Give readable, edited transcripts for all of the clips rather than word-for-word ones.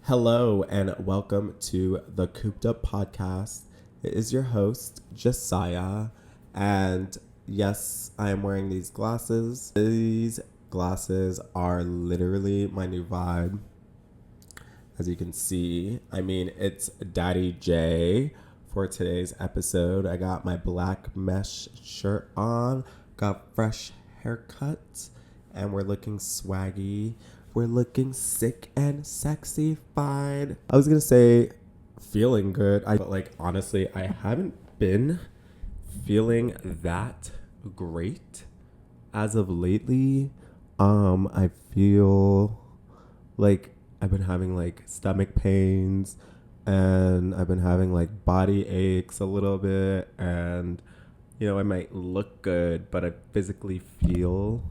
Hello and welcome to the Coop'd Up podcast. It is your host, Josiah, and yes, I am wearing these glasses. These glasses are literally my new vibe. As you can see, it's Daddy J for today's episode. I got my black mesh shirt on, got fresh haircut, and we're looking swaggy. We're looking sick and sexy fine. I was gonna say feeling good, but honestly, I haven't been feeling that great as of lately. I feel like I've been having stomach pains, and I've been having body aches a little bit, and I might look good, but I physically feel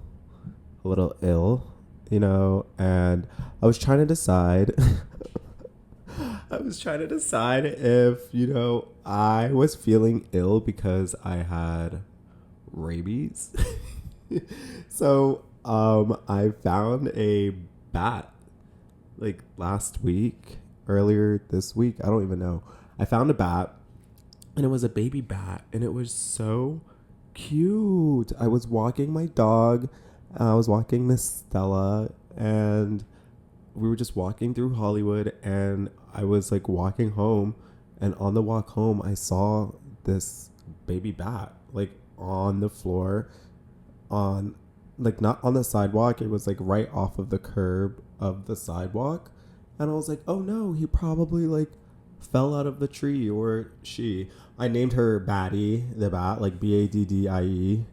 a little ill. And I was trying to decide if, I was feeling ill because I had rabies. So, I found a bat earlier this week. I don't even know. I found a bat, and it was a baby bat, and it was so cute. I was walking my dog. I was walking Miss Stella, and we were just walking through Hollywood, and I was walking home, and on the walk home I saw this baby bat on the floor, on not on the sidewalk. It was right off of the curb of the sidewalk, and I was like, oh no, he probably fell out of the tree, or I named her Batty the bat, Baddie.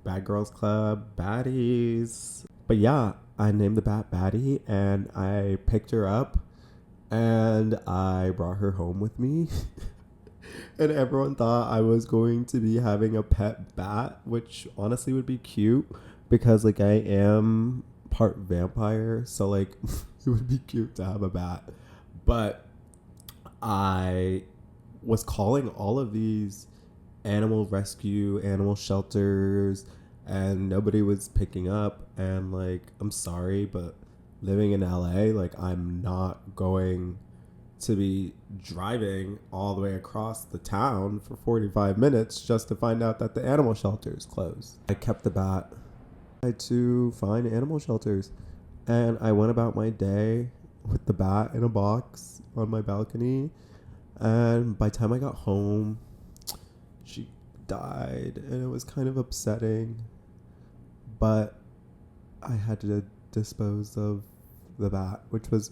Bad Girls Club, baddies. But yeah, I named the bat Batty, and I picked her up, and I brought her home with me. And everyone thought I was going to be having a pet bat, which honestly would be cute because I am part vampire, so it would be cute to have a bat. But I was calling all of these animal rescue, animal shelters, and nobody was picking up. And I'm sorry, but living in LA, I'm not going to be driving all the way across the town for 45 minutes just to find out that the animal shelter is closed. I kept the bat. I had to find animal shelters, and I went about my day with the bat in a box on my balcony. And by the time I got home, she died, and it was kind of upsetting, but I had to dispose of the bat, which was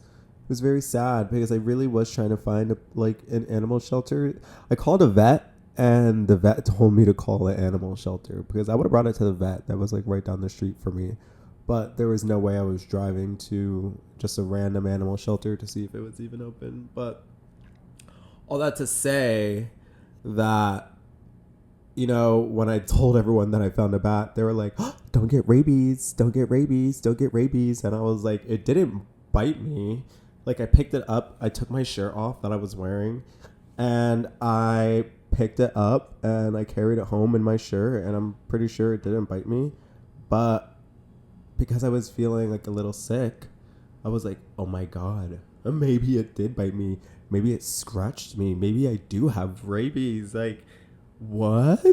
very sad because I really was trying to find an animal shelter. I called a vet, and the vet told me to call an animal shelter because I would have brought it to the vet that was right down the street for me, but there was no way I was driving to just a random animal shelter to see if it was even open. But all that to say that, when I told everyone that I found a bat, they were like, oh, don't get rabies, don't get rabies, don't get rabies. And I was like, it didn't bite me. I picked it up. I took my shirt off that I was wearing, and I picked it up, and I carried it home in my shirt, and I'm pretty sure it didn't bite me. But because I was feeling a little sick, I was like, oh my God, maybe it did bite me. Maybe it scratched me. Maybe I do have rabies. What?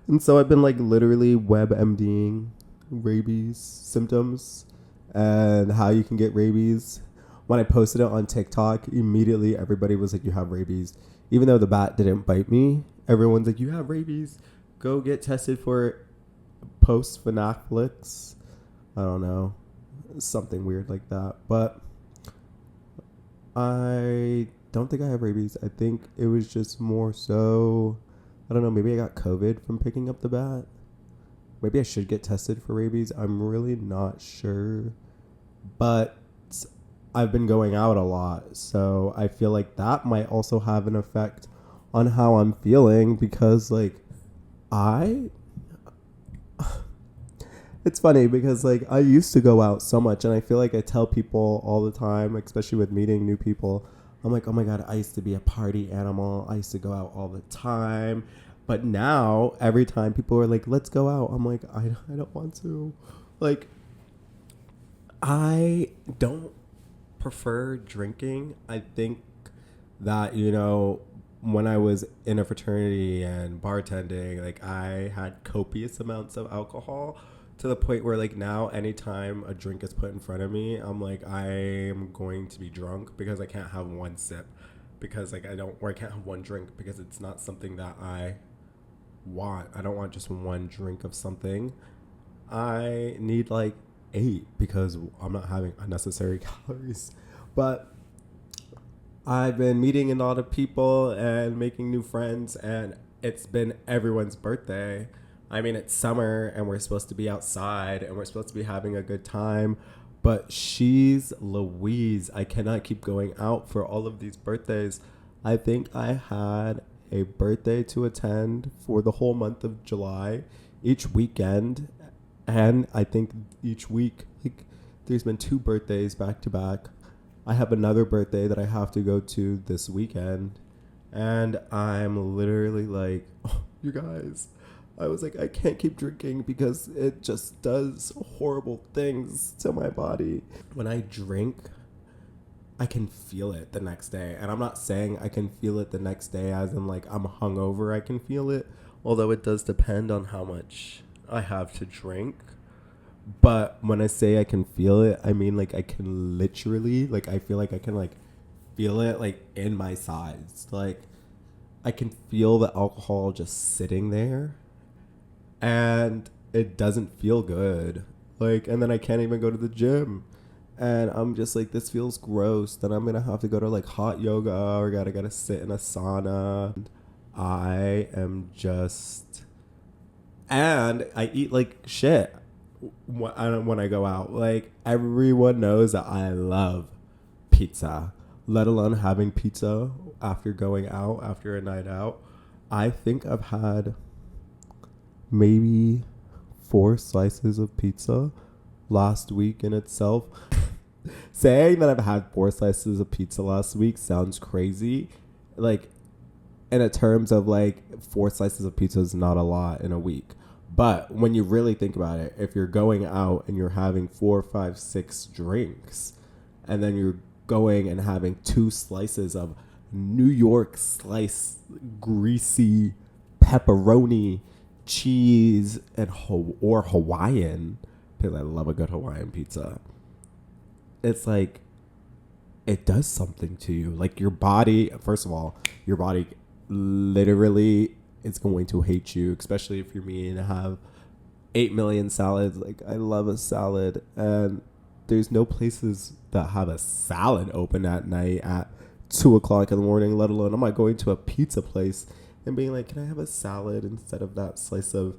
And so I've been literally WebMDing rabies symptoms and how you can get rabies. When I posted it on TikTok, immediately everybody was like, you have rabies. Even though the bat didn't bite me, everyone's like, you have rabies. Go get tested for it. Post Phenaflix. I don't know. Something weird like that. But I don't think I have rabies. I think it was just more so, I don't know, maybe I got COVID from picking up the bat. Maybe I should get tested for rabies. I'm really not sure. But I've been going out a lot, so I feel like that might also have an effect on how I'm feeling because it's funny because I used to go out so much, and I feel like I tell people all the time, especially with meeting new people, I'm like, oh my God, I used to be a party animal. I used to go out all the time. But now every time people are like, let's go out, I'm like, I don't want to. I don't prefer drinking. I think that, when I was in a fraternity and bartending, like I had copious amounts of alcohol to the point where like now anytime a drink is put in front of me, I'm like, I'm going to be drunk because I can't have one sip because like I can't have one drink because it's not something that I want. I don't want just one drink of something. I need like 8 because I'm not having unnecessary calories. But I've been meeting a lot of people and making new friends, and it's been everyone's birthday. I mean, it's summer and we're supposed to be outside and we're supposed to be having a good time. But she's Louise. I cannot keep going out for all of these birthdays. I think I had a birthday to attend for the whole month of July, each weekend. And I think each week, like, there's been 2 birthdays back to back. I have another birthday that I have to go to this weekend. And I'm literally like, oh, you guys, I was like, I can't keep drinking because it just does horrible things to my body. When I drink, I can feel it the next day. And I'm not saying I can feel it the next day as in like I'm hungover, I can feel it. Although it does depend on how much I have to drink. But when I say I can feel it, I mean like I can literally, like I feel like I can like feel it like in my sides. Like I can feel the alcohol just sitting there and it doesn't feel good. Like, and then I can't even go to the gym. And I'm just like, this feels gross. Then I'm going to have to go to like hot yoga or gotta sit in a sauna. I am just, and I eat like shit when I go out. Like everyone knows that I love pizza, let alone having pizza after going out, after a night out. I think I've had maybe 4 slices of pizza last week in itself. Saying that I've had 4 slices of pizza last week sounds crazy. Like, in a terms of like 4 slices of pizza is not a lot in a week. But when you really think about it, if you're going out and you're having 4, 5, 6 drinks, and then you're going and having 2 slices of New York slice, greasy pepperoni, cheese, and or Hawaiian, because I love a good Hawaiian pizza. It's like, it does something to you. Like your body, first of all, your body literally is going to hate you, especially if you're me and have 8 million salads. Like I love a salad, and there's no places that have a salad open at night at 2:00 in the morning, let alone I'm not going to a pizza place and being like, can I have a salad instead of that slice of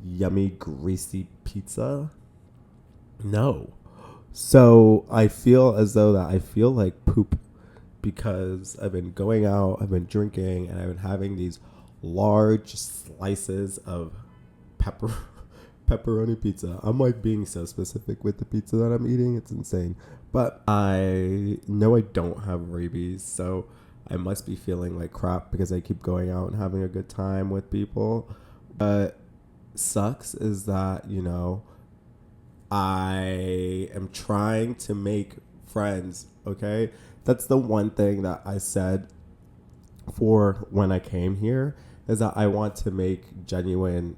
yummy, greasy pizza? No. So I feel as though that I feel like poop because I've been going out, I've been drinking, and I've been having these large slices of pepperoni pizza. I'm like being so specific with the pizza that I'm eating. It's insane. But I know I don't have rabies, so I must be feeling like crap because I keep going out and having a good time with people. But sucks is that, I am trying to make friends, okay? That's the one thing that I said for when I came here is that I want to make genuine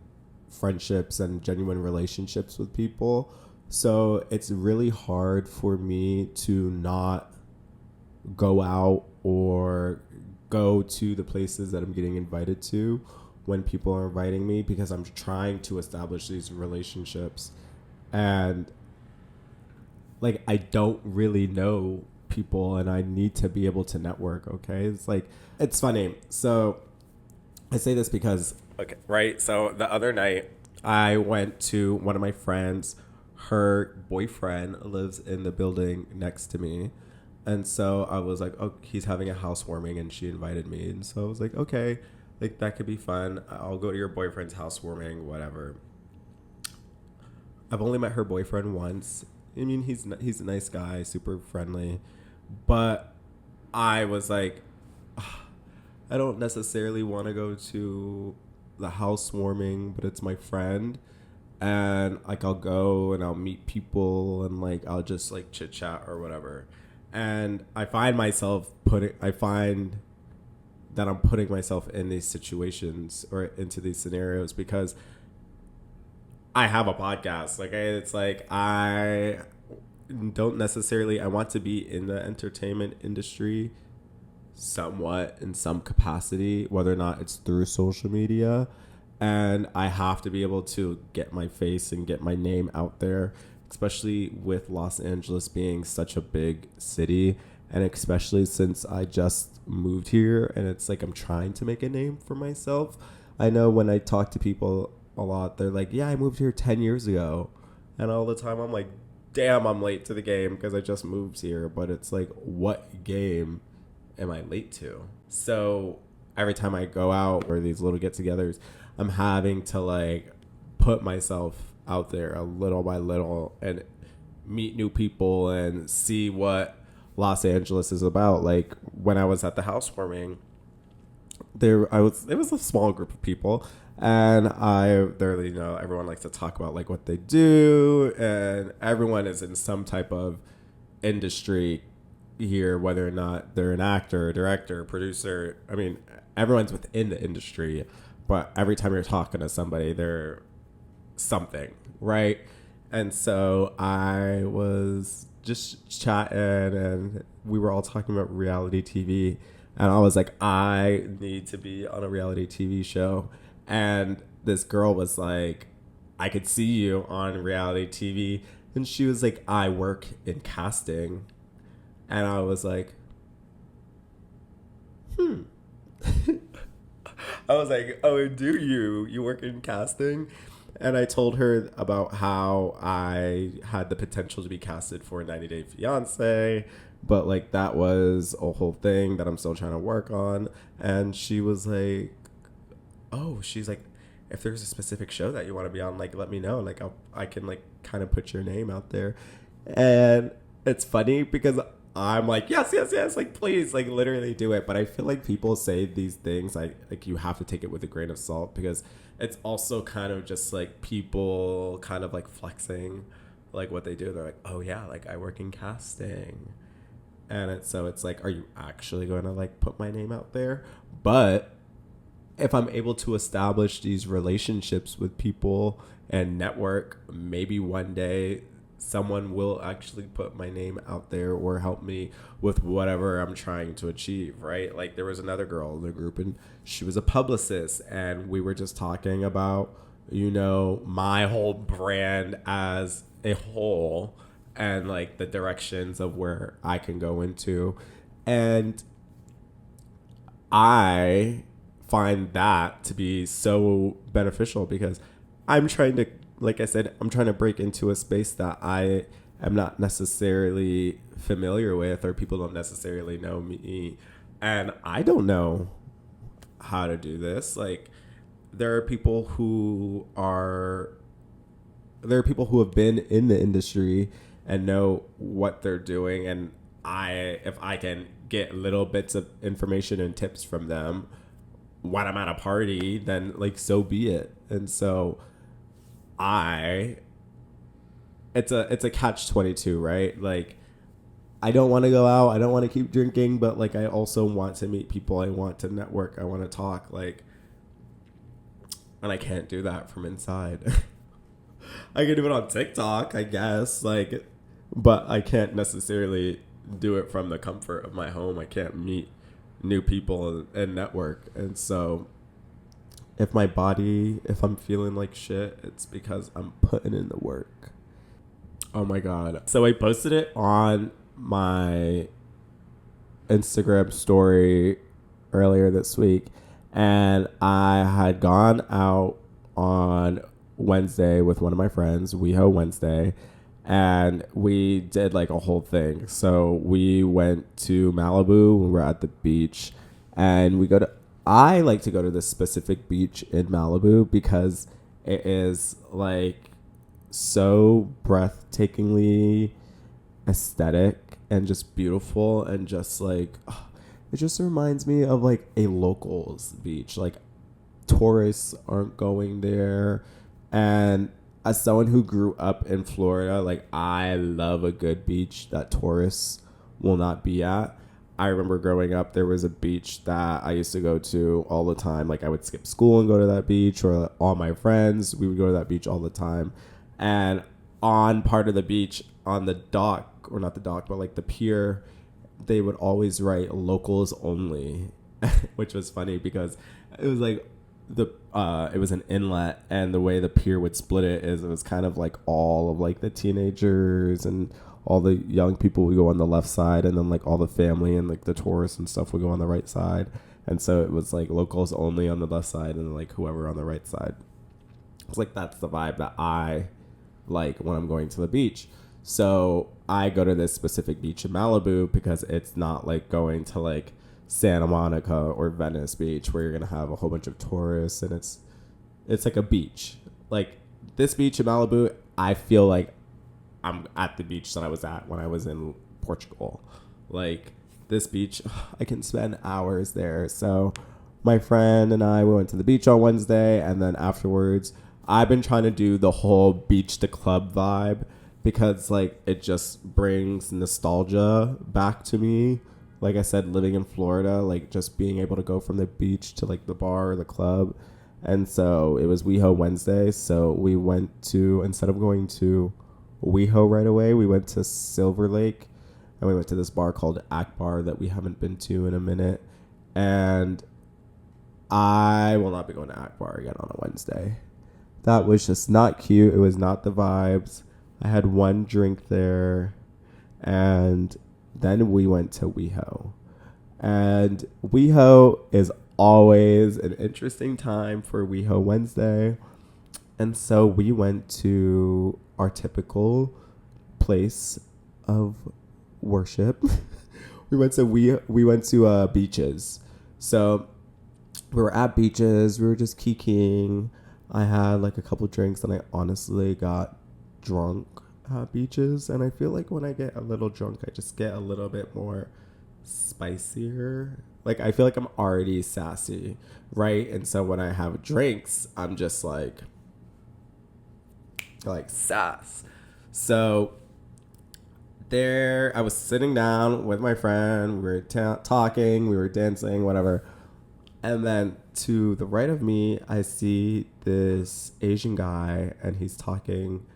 friendships and genuine relationships with people. So it's really hard for me to not go out or go to the places that I'm getting invited to when people are inviting me because I'm trying to establish these relationships. And like I don't really know people and I need to be able to network, okay? It's like, it's funny. So I say this because, okay, right? So the other night I went to one of my friends. Her boyfriend lives in the building next to me. And so I was like, oh, he's having a housewarming and she invited me. And so I was like, okay, like that could be fun. I'll go to your boyfriend's housewarming, whatever. I've only met her boyfriend once. I mean, he's a nice guy, super friendly. But I was like, I don't necessarily want to go to the housewarming, but it's my friend. And like I'll go and I'll meet people and like I'll just like chit chat or whatever. And I find that I'm putting myself in these situations or into these scenarios because I have a podcast. Like it's like I don't necessarily I want to be in the entertainment industry somewhat in some capacity, whether or not it's through social media. And I have to be able to get my face and get my name out there, especially with Los Angeles being such a big city. And especially since I just moved here and it's like I'm trying to make a name for myself. I know when I talk to people a lot, they're like, yeah, I moved here 10 years ago. And all the time I'm like, damn, I'm late to the game because I just moved here. But it's like, what game am I late to? So every time I go out or these little get-togethers, I'm having to like put myself out there a little by little and meet new people and see what Los Angeles is about. Like when I was at the housewarming, it was a small group of people, and everyone likes to talk about like what they do, and everyone is in some type of industry here, whether or not they're an actor, director, producer. I mean, everyone's within the industry, but every time you're talking to somebody, they're something, right? And so I was just chatting, and we were all talking about reality TV. And I was like, I need to be on a reality TV show. And this girl was like, I could see you on reality TV. And she was like, I work in casting. And I was like, I was like, oh, do you? You work in casting? And I told her about how I had the potential to be casted for 90 Day Fiance, but like that was a whole thing that I'm still trying to work on. And she was like, oh, she's like, if there's a specific show that you want to be on, like let me know. Like I can like kind of put your name out there. And it's funny because I'm like, yes, yes, yes, like please, like literally do it. But I feel like people say these things like you have to take it with a grain of salt because it's also kind of just like people kind of like flexing like what they do. They're like, oh yeah, like I work in casting. And it's like, are you actually going to like put my name out there? But if I'm able to establish these relationships with people and network, maybe one day someone will actually put my name out there or help me with whatever I'm trying to achieve, right? Like there was another girl in the group and she was a publicist, and we were just talking about, my whole brand as a whole and like the directions of where I can go into. And I find that to be so beneficial because I'm trying to, like I said, I'm trying to break into a space that I am not necessarily familiar with, or people don't necessarily know me. And I don't know how to do this. Like there are people who have been in the industry and know what they're doing. And if I can get little bits of information and tips from them when I'm at a party, then like so be it. And so it's a catch-22, right? Like I don't want to go out, I don't want to keep drinking, but like I also want to meet people, I want to network, I want to talk, like, and I can't do that from inside. I can do it on TikTok, I guess, like, but I can't necessarily do it from the comfort of my home. I can't meet new people and network. And so if I'm feeling like shit, it's because I'm putting in the work. Oh my God. So I posted it on my Instagram story earlier this week, and I had gone out on Wednesday with one of my friends, WeHo Wednesday, and we did like a whole thing. So we went to Malibu, we were at the beach, and I like to go to this specific beach in Malibu because it is like so breathtakingly aesthetic and just beautiful, and just like it just reminds me of like a locals beach. Like tourists aren't going there, and as someone who grew up in Florida, like I love a good beach that tourists will not be at. I remember growing up, there was a beach that I used to go to all the time. Like I would skip school and go to that beach, or all my friends, we would go to that beach all the time. And on part of the beach, on the dock, or not the dock, but like the pier, they would always write locals only, which was funny because it was like it was an inlet, and the way the pier would split it is it was kind of like all of like the teenagers and all the young people would go on the left side, and then like all the family and like the tourists and stuff would go on the right side. And so it was like locals only on the left side, and like whoever on the right side. It's like that's the vibe that I like when I'm going to the beach. So I go to this specific beach in Malibu because it's not like going to like Santa Monica or Venice Beach where you're gonna have a whole bunch of tourists, and it's like a beach. Like this beach in Malibu, I feel like I'm at the beach that I was at when I was in Portugal. Like this beach, I can spend hours there. So my friend and I, we went to the beach on Wednesday, and then afterwards I've been trying to do the whole beach to club vibe because like it just brings nostalgia back to me. Like I said, living in Florida, like just being able to go from the beach to like the bar or the club. And so it was WeHo Wednesday. So we went to, instead of going to WeHo right away, we went to Silver Lake, and we went to this bar called Akbar that we haven't been to in a minute. And I will not be going to Akbar again on a Wednesday. That was just not cute. It was not the vibes. I had one drink there, and then we went to WeHo. And WeHo is always an interesting time for WeHo Wednesday. And so we went to our typical place of worship. we went to beaches. So we were at beaches. We were just kikiing. I had like a couple drinks, and I honestly got drunk at beaches. And I feel like when I get a little drunk, I just get a little bit more spicier. Like I feel like I'm already sassy, right? And so when I have drinks, I'm just like sass. So there I was sitting down with my friend. We were talking, we were dancing, whatever. And then to the right of me, I see this Asian guy, and he's talking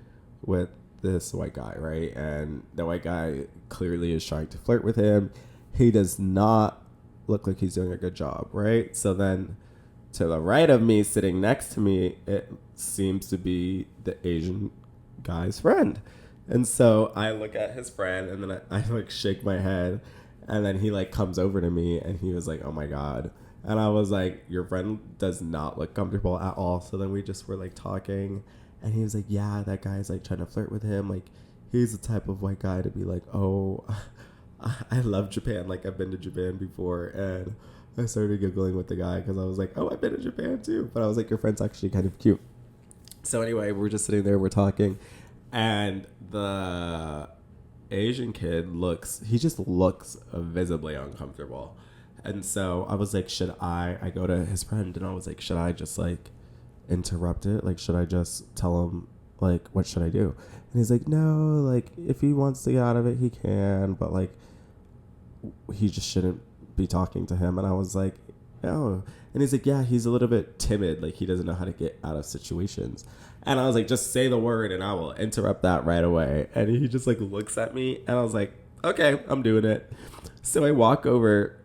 with this white guy, right? And the white guy clearly is trying to flirt with him. He does not look like he's doing a good job, right? So then to the right of me, sitting next to me, it seems to be the Asian guy's friend. And so I look at his friend, and then I like shake my head, and then he like comes over to me, and he was like, "Oh my God." And I was like, "Your friend does not look comfortable at all." So then we just were like talking, and he was like, "Yeah, that guy's like trying to flirt with him. Like he's the type of white guy to be like, oh, I love Japan. Like I've been to Japan before." And I started giggling with the guy because I was like, "Oh, I've been to Japan too." But I was like, "Your friend's actually kind of cute." So anyway, we're just sitting there, we're talking, and the Asian kid looks visibly uncomfortable. And so I was like, I go to his friend, and I was like, should I just like interrupt it? Like, should I just tell him, like, what should I do? And he's like, no, like, if he wants to get out of it, he can, but like, he just shouldn't be talking to him. And I was like, oh. And he's like, yeah, he's a little bit timid. Like, he doesn't know how to get out of situations. And I was like, just say the word and I will interrupt that right away. And he just like looks at me, and I was like, okay, I'm doing it. So I walk over,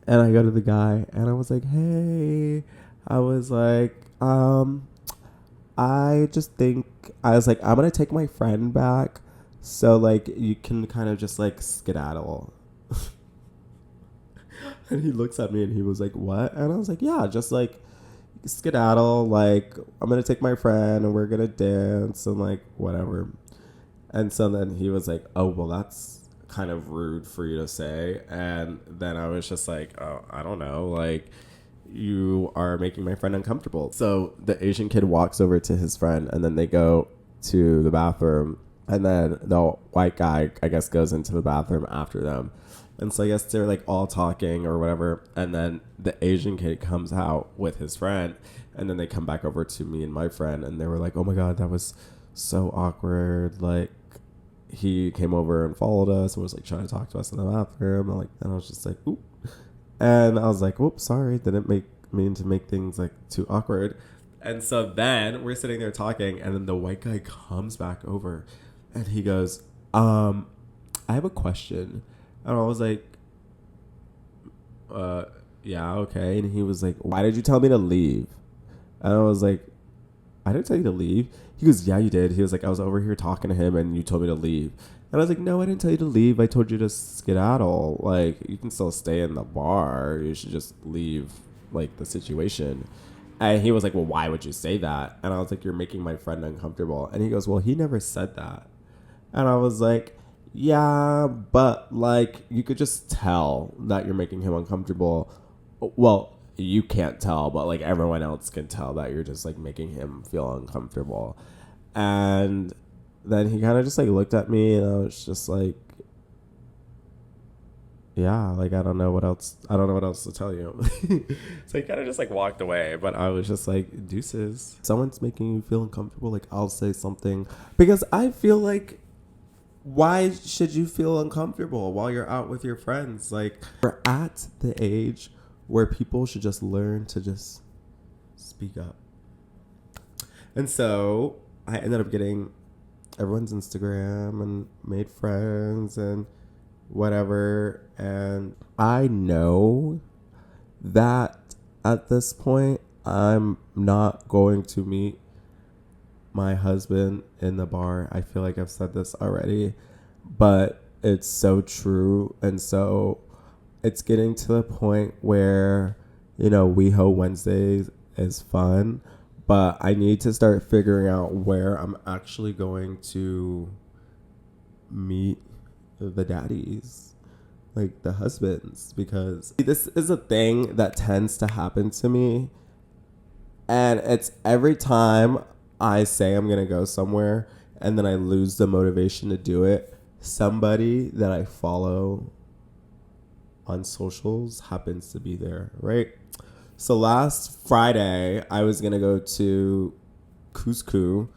and I go to the guy, and I was like, hey, I was like, I just think, I was like, I'm going to take my friend back. So like, you can kind of just like skedaddle. And he looks at me, and he was like, what? And I was like, yeah, just like skedaddle. Like, I'm going to take my friend, and we're going to dance and like whatever. And so then he was like, oh, well, that's kind of rude for you to say. And then I was just like, oh, I don't know, like, you are making my friend uncomfortable. So the Asian kid walks over to his friend, and then they go to the bathroom, and then the white guy, I guess, goes into the bathroom after them. And so I guess they're like all talking or whatever, and then the Asian kid comes out with his friend, and then they come back over to me and my friend, and they were like, oh my God, that was so awkward, like he came over and followed us and was like trying to talk to us in the bathroom. And I was just like, oop. And I was like, whoops, sorry. Didn't mean to make things like too awkward. And so then we're sitting there talking, and then the white guy comes back over and he goes, I have a question. And I was like, yeah, okay. And he was like, why did you tell me to leave? And I was like, I didn't tell you to leave. He goes, yeah, you did. He was like, I was over here talking to him and you told me to leave. And I was like, no, I didn't tell you to leave. I told you to skedaddle. Like, you can still stay in the bar. You should just leave, like, the situation. And he was like, well, why would you say that? And I was like, you're making my friend uncomfortable. And he goes, well, he never said that. And I was like, yeah, but, like, you could just tell that you're making him uncomfortable. Well, you can't tell, but, like, everyone else can tell that you're just, like, making him feel uncomfortable. And then he kind of just, like, looked at me, and I was just like, yeah, like, I don't know what else to tell you. So he kind of just, like, walked away, but I was just like, deuces. If someone's making you feel uncomfortable, like, I'll say something, because I feel like, why should you feel uncomfortable while you're out with your friends? Like, we're at the age where people should just learn to just speak up. And so I ended up getting everyone's Instagram and made friends and whatever. And I know that at this point, I'm not going to meet my husband in the bar. I feel like I've said this already, but it's so true. And so it's getting to the point where, you know, WeHo Wednesdays is fun, but I need to start figuring out where I'm actually going to meet the daddies, like the husbands, because this is a thing that tends to happen to me. And it's every time I say I'm going to go somewhere and then I lose the motivation to do it, somebody that I follow on socials happens to be there, right? So last Friday, I was going to go to Coop'd Up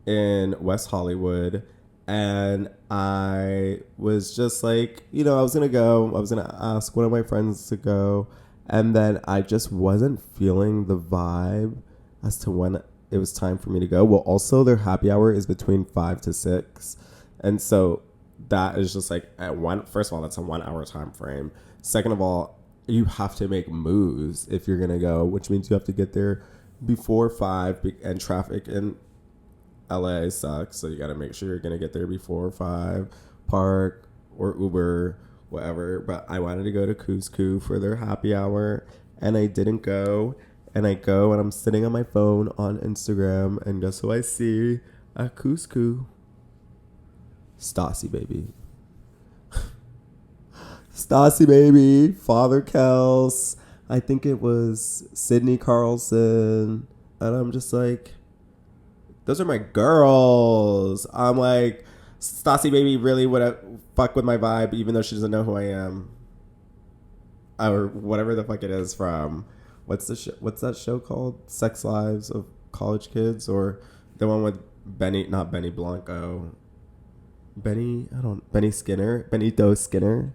in West Hollywood, and I was just like, you know, I was going to ask one of my friends to go, and then I just wasn't feeling the vibe as to when it was time for me to go. Well, also their happy hour is between 5 to 6. And so that is just like first of all, that's a 1 hour time frame. Second of all, you have to make moves if you're going to go, which means you have to get there before 5, and traffic in LA sucks. So you got to make sure you're going to get there before 5, park or Uber, whatever. But I wanted to go to Coop'd Up for their happy hour, and I didn't go. And I go, and I'm sitting on my phone on Instagram, and guess who I see at Coop'd Up? Stassiebaby. Stassiebaby, Father Kels. I think it was Sydney Carlson. And I'm just like, those are my girls. I'm like, Stassiebaby really would fuck with my vibe, even though she doesn't know who I am. Or whatever the fuck it is from. What's that show called? Sex Lives of College Kids, or the one with not Benny Blanco. Benny Skinner. Benito Skinner.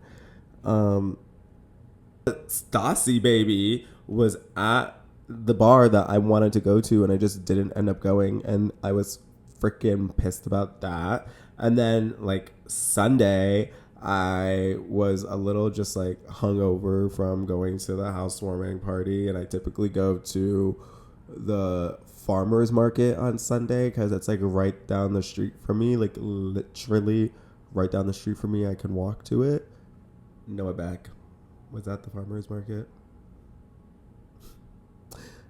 Stassiebaby was at the bar that I wanted to go to, and I just didn't end up going, and I was freaking pissed about that. And then like Sunday, I was a little just like hungover from going to the housewarming party, and I typically go to the farmers market on Sunday because it's like right down the street from me, like literally right down the street from me. I can walk to it. Noah Beck was at the farmers market,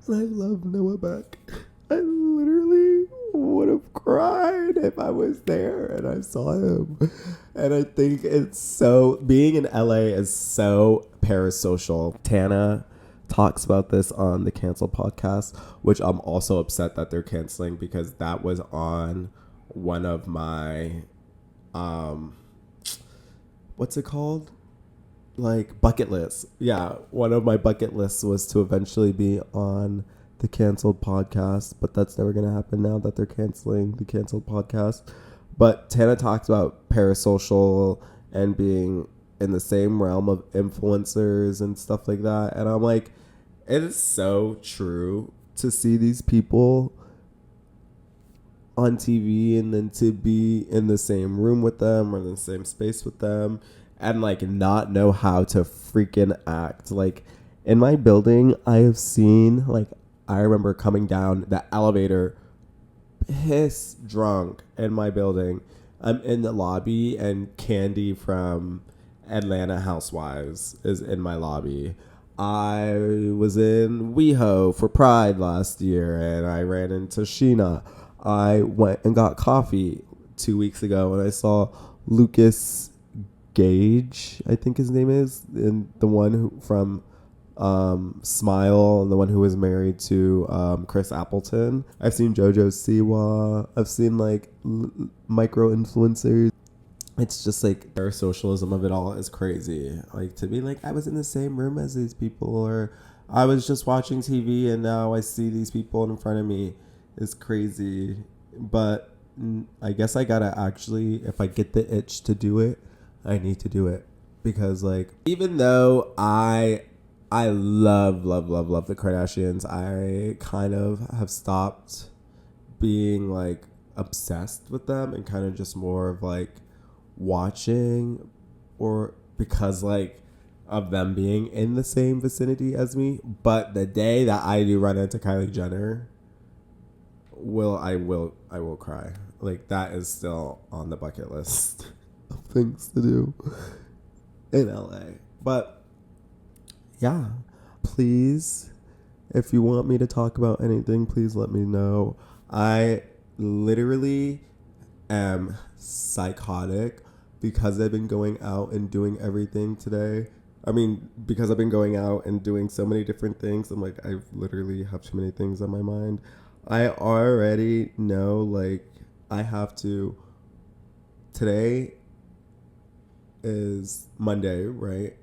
and I love Noah Beck. I literally would have cried if I was there and I saw him. And I think being in LA is so parasocial. Tana talks about this on the Cancel podcast, which I'm also upset that they're canceling, because that was on one of my, what's it called? Like bucket lists. Yeah, one of my bucket lists was to eventually be on the Canceled podcast, but that's never going to happen now that they're canceling the Canceled podcast. But Tana talks about parasocial and being in the same realm of influencers and stuff like that. And I'm like, it is so true to see these people on TV and then to be in the same room with them or in the same space with them and like not know how to freaking act. Like in my building, I have seen, like, I remember coming down the elevator piss drunk in my building. I'm in the lobby and Candy from Atlanta Housewives is in my lobby. I was in WeHo for Pride last year and I ran into Sheena. I went and got coffee 2 weeks ago and I saw Lucas Gage, I think his name is, and the one who from Smile, and the one who was married to Chris Appleton. I've seen JoJo Siwa. I've seen like micro influencers. It's just like their socialism of it all is crazy. Like to be like, I was in the same room as these people, or I was just watching TV and now I see these people in front of me is crazy. But I guess I gotta actually, if I get the itch to do it, I need to do it. Because like, even though I love the Kardashians, I kind of have stopped being like obsessed with them and kind of just more of like watching, or because like of them being in the same vicinity as me. But the day that I do run into Kylie Jenner, I will cry. Like that is still on the bucket list of things to do in LA. But yeah, please, if you want me to talk about anything, please let me know. I literally am psychotic because I've been going out and doing everything today. I mean, because I've been going out and doing so many different things, I'm like, I literally have too many things on my mind. I already know, like, I have to. Today is Monday, right?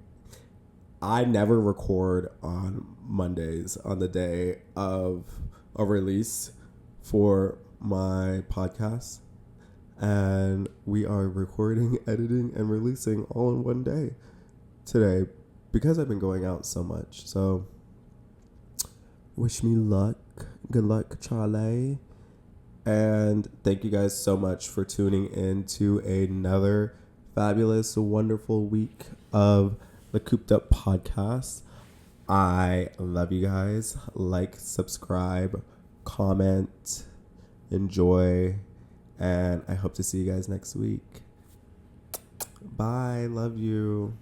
I never record on Mondays on the day of a release for my podcast. And we are recording, editing, and releasing all in one day today because I've been going out so much. So wish me luck. Good luck, Charlie. And thank you guys so much for tuning in to another fabulous, wonderful week of the Coop'd Up podcast. I love you guys. Like, subscribe, comment, enjoy, and I hope to see you guys next week. Bye. Love you.